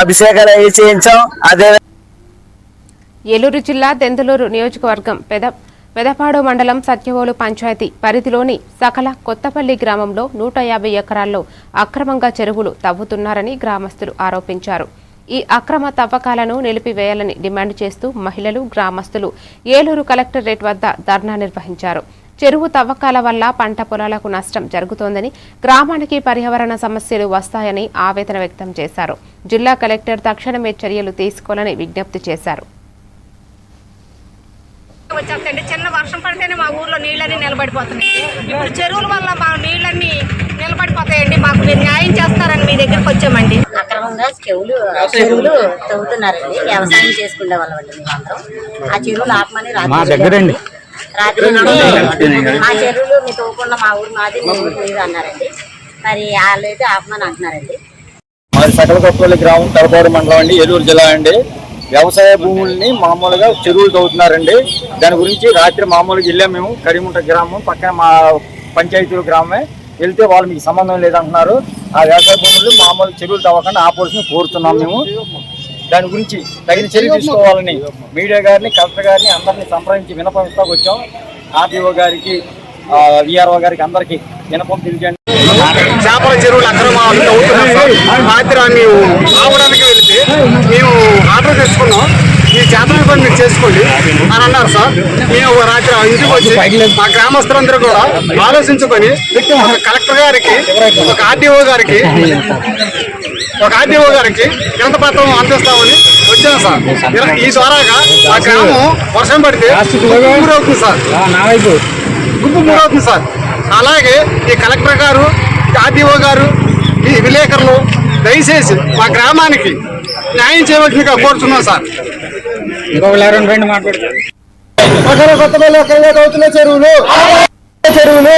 అభిషేకాలు అవి చేయించాం. అదే ఏలూరు జిల్లా దెందులూరు నియోజకవర్గం పెదపాడు మండలం సత్యవోలు పంచాయతీ పరిధిలోని సకల కొత్తపల్లి గ్రామంలో 150 ఎకరాల్లో అక్రమంగా చెరువులు తవ్వుతున్నారని గ్రామస్తులు ఆరోపించారు. ఈ అక్రమ తవ్వకాలను నిలిపివేయాలని డిమాండ్ చేస్తూ మహిళలు, గ్రామస్తులు ఏలూరు కలెక్టరేట్ వద్ద ధర్నా నిర్వహించారు. చెరువు తవ్వకాల వల్ల పంట పొలాలకు నష్టం జరుగుతోందని, గ్రామానికి పర్యావరణ సమస్యలు వస్తాయని ఆవేదన వ్యక్తం చేశారు. జిల్లా కలెక్టర్ తక్షణమే చర్యలు తీసుకోవాలని విజ్ఞప్తి చేశారు. వచ్చేస్తండి. చిన్న వర్షం పడితేనే మా ఊర్లో నీళ్ళన్నీ నిలబడిపోతున్నాయి. ఇప్పుడు చెరువుల వల్ల మా నీళ్ళన్నీ నిలబడిపోతాయండి. మాకు మీరు న్యాయం చేస్తారని మీ దగ్గరకు వచ్చామండి. అక్రమంగా చెరువులు తవ్వుతున్నారండి. వ్యవసాయం చేసుకునే వాళ్ళండి మేమందరం. ఆ చెరువులు ఆపమని రాత్రి మా చెరువులు మీ తవ్వకుండా మా ఊరు మాది మీ ఊరు మీరు అన్నారండి. మరి వాళ్ళైతే ఆపమని అంటున్నారండి. మాది సకల కొత్తపల్లి గ్రామం, పెదపాడు మండలం అండి, ఏలూరు జిల్లా అండి. వ్యవసాయ భూముల్ని మామూలుగా చెరువులు తవ్వుతున్నారండి. దాని గురించి రాత్రి మామూలుగా వెళ్ళాము మేము. కడిముంట గ్రామం పక్కన మా పంచాయతీ గ్రామమే. వెళ్తే వాళ్ళు మీకు సంబంధం లేదంటున్నారు. ఆ వ్యవసాయ భూములు మామూలు చెరువులు తవ్వకుండా ఆపోల్సిన కోరుతున్నాం మేము. దాని గురించి తగిన చర్య తీసుకోవాలని మీడియా గారిని, కలెక్టర్ గారిని అందరినీ సంప్రదించి వినపం ఇస్తాకు వచ్చాం. ఆర్టీఓ గారికి, విఆర్ఓ గారికి అందరికీ వినపం తెలియజేయండి. చేపల చెరువులు అక్రమాలు తవ్వుతున్నాం సార్. రాత్రి మేము ఆవడానికి వెళితే మేము ఆర్డర్ తెచ్చుకున్నాం. ఈ చేపల పని మీరు చేసుకోండి అని అన్నారు సార్. మేము రాత్రి ఇంటికి వచ్చి మా గ్రామస్తులందరూ కూడా ఆలోచించుకొని ఒక కలెక్టర్ గారికి, ఒక ఆర్టీఓ గారికి ఎంత పత్రం అందిస్తామని వచ్చాను సార్. ఈ ద్వారాగా ఆ గ్రామం వర్షం పడితే గురవుతుంది సార్, గురవుతుంది సార్. అలాగే ఈ కలెక్టర్ గారు, ఆర్టీఓ గారు, ఈ విలేకరులు దయచేసి మా గ్రామానికి న్యాయం చేయవలసిందిగా కోరుతున్నాం సార్. చెరువులు